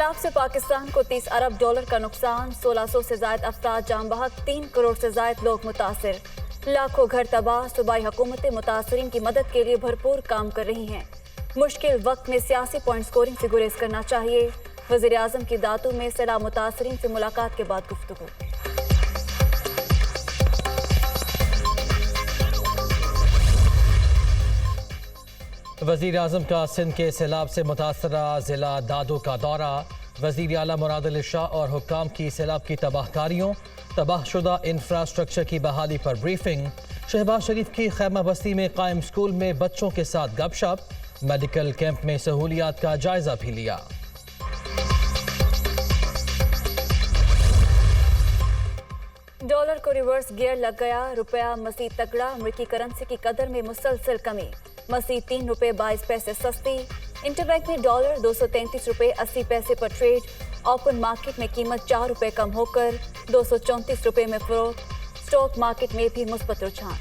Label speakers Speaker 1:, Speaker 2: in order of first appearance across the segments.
Speaker 1: सैलाब से पाकिस्तान को 30 अरब डॉलर का नुकसान, 1600 से ज्यादा अफराद जान बहक, 3 करोड़ से ज्यादा लोग मुतासिर, लाखों घर तबाह। सूबाई हुकूमतें मुतासरीन की मदद के लिए भरपूर काम कर रही हैं। मुश्किल वक्त में सियासी पॉइंट स्कोरिंग से गुरेज करना चाहिए। वज़ीर आज़म की दातू में सैलाब मुतासरीन से मुलाकात के बाद गुफ्तगू।
Speaker 2: वज़ीर आज़म का सिंध के सैलाब से मुतासरा ज़िला दादो का दौरा। वज़ीर आला मुराद अली शाह और हुक्काम की सैलाब की तबाहकारियों, तबाहशुदा इंफ्रास्ट्रक्चर की बहाली पर ब्रीफिंग। शहबाज शरीफ की खैमा बस्ती में कायम स्कूल में बच्चों के साथ गपशप। मेडिकल कैंप में सहूलियात का जायजा भी लिया।
Speaker 1: डॉलर को रिवर्स गियर लग गया, रुपया मज़ीद तगड़ा। अमरीकी करेंसी की कदर में मुसलसल कमी, मज़ीद 3 रुपये 22 पैसे सस्ती। इंटरबैंक में डॉलर 233 रुपये 80 पैसे पर ट्रेड। ओपन मार्केट में कीमत 4 रुपये कम होकर 234 रुपये में फरोख्त। स्टॉक मार्केट में भी मुस्बत रुझान।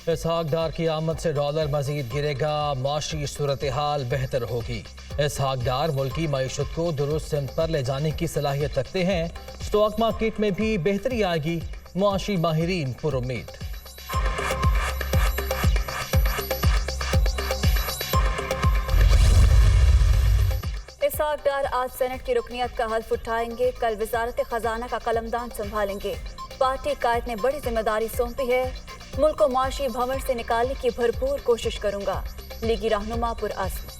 Speaker 2: इसहाक डार की आमद से डॉलर मजीद गिरेगा, माशी सूरत हाल बेहतर होगी। इसहाक डार मुल्की मईशत को दुरुस्त सिमत पर ले जाने की सलाहियत रखते हैं। स्टॉक मार्केट में भी बेहतरी आएगी, मुआशी माहिरीन पुरुम्मीद।
Speaker 1: इसहाक डार आज सेनेट की रुकनियत का हल्फ उठाएंगे। कल वजारत खजाना का कलमदान संभालेंगे। पार्टी कायद ने बड़ी जिम्मेदारी सौंपी है। मुल्क को माशी भंवर से निकालने की भरपूर कोशिश करूंगा, लीगी रहनुमा पुरअज़्म।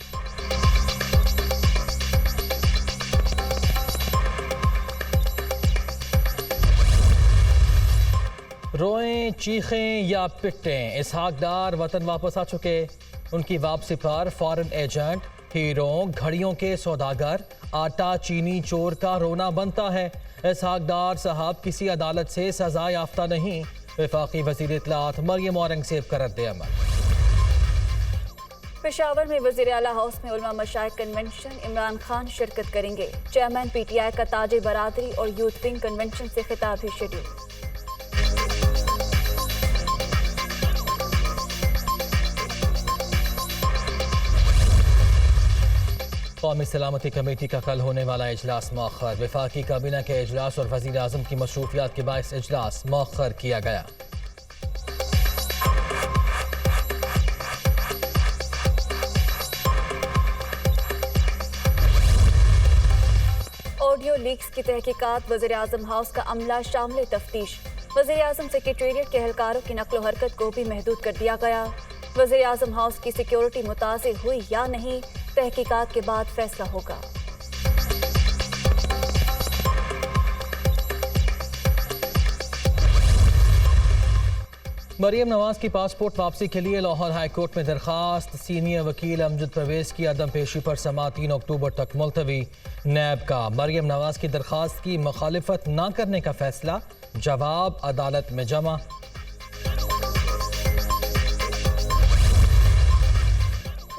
Speaker 2: रोएं, चीखें या पिटें, इसहाक डार वतन वापस आ चुके। उनकी वापसी पर फॉरेन एजेंट, हीरो, घड़ियों के सौदागर, आटा चीनी चोर का रोना बनता है। इसहाक डार साहब किसी अदालत से सजा याफ्ता नहीं। वफाकी वज़ीर इत्तलात मरियम औरंगज़ेब का रद्द-ए-अमल।
Speaker 1: पेशावर में वज़ीर आला हाउस में उलमा मशाइख कन्वेंशन, इमरान खान शिरकत करेंगे। चेयरमैन PTI का ताजे बरादरी और यूथ विंग कन्वेंशन से खिताब भी शेड्यूल।
Speaker 2: कौमी सलामती कमेटी का कल होने वाला इजलास मौखर। वफाकी काबीना के इजलास और वज़ीर आज़म की मसरूफियात के बायस इजलास मौखर किया गया।
Speaker 1: ऑडियो लीक्स की तहकीकात, वज़ीर आज़म हाउस का अमला शामिल तफ्तीश। वज़ीर आज़म सेक्रेटेरिएट के एहलकारों की नकलो हरकत को भी महदूद कर दिया गया। वज़ीर आज़म हाउस की सिक्योरिटी मुतासिर हुई या नहीं, तहकीकात के बाद फैसला होगा।
Speaker 2: मरियम नवाज की पासपोर्ट वापसी के लिए लाहौर हाई कोर्ट में दरखास्त। सीनियर वकील अमजद परवेज की अदम पेशी पर समाअत 3 अक्टूबर तक मुलतवी। नैब का मरियम नवाज की दरखास्त की मुखालिफत न करने का फैसला, जवाब अदालत में जमा।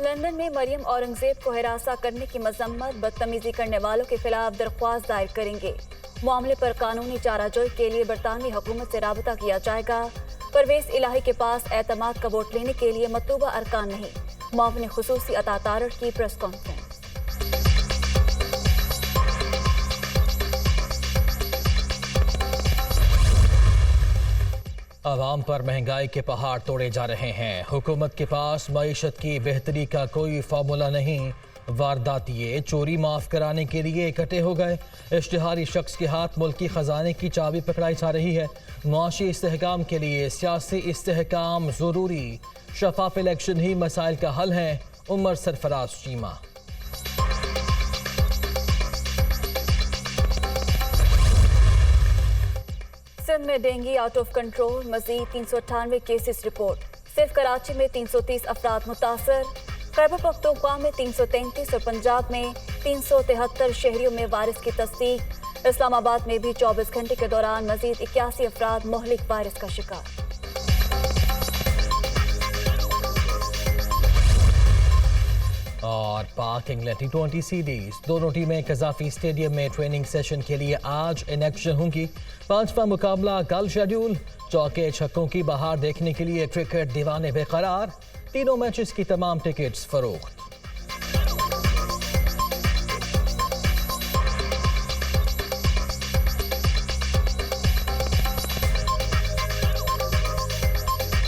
Speaker 1: लंदन में मरियम औरंगजेब को हिरासा करने की मजम्मत, बदतमीजी करने वालों के खिलाफ दरख्वास्त दायर करेंगे। मामले पर कानूनी चाराजोई के लिए बरतानवी हुकूमत से राबता किया जाएगा। परवेज इलाही के पास एतमाद का वोट लेने के लिए मतलूबा अरकान नहीं। मुआविन खुसूसी अता तारड़ की प्रेस कॉन्फ्रेंस।
Speaker 2: आवाम पर महंगाई के पहाड़ तोड़े जा रहे हैं। हुकूमत के पास मईशत की बेहतरी का कोई फार्मूला नहीं। वारदातिये चोरी माफ कराने के लिए इकट्ठे हो गए। इश्तिहारी शख्स के हाथ मुल्की खजाने की चाबी पकड़ाई जा रही है। मुआशी इस्तेहकाम के लिए सियासी इस्तेहकाम ज़रूरी। शफाफ इलेक्शन ही मसाइल का हल है। उमर सरफराज चीमा।
Speaker 1: सिंध में डेंगू आउट ऑफ कंट्रोल, मजीद 398 केसेस रिपोर्ट। सिर्फ कराची में 330 अफराद मुतासर। खैबर पख्तूनख्वा में 333 और पंजाब में 373 शहरियों में वायरस की तस्दीक। इस्लामाबाद में भी 24 घंटे के दौरान मजीद 81 अफराद मोहलिक वायरस का शिकार।
Speaker 2: और पाक इंग्लैंड T20 सीरीज, दोनों टीमें कजाफी स्टेडियम में ट्रेनिंग सेशन के लिए आज इन एक्शन होंगी। 5वां मुकाबला कल शेड्यूल। चौके छक्कों की बहार देखने के लिए क्रिकेट दीवाने बेकरार। तीनों मैचेस की तमाम टिकट्स फरोख्त।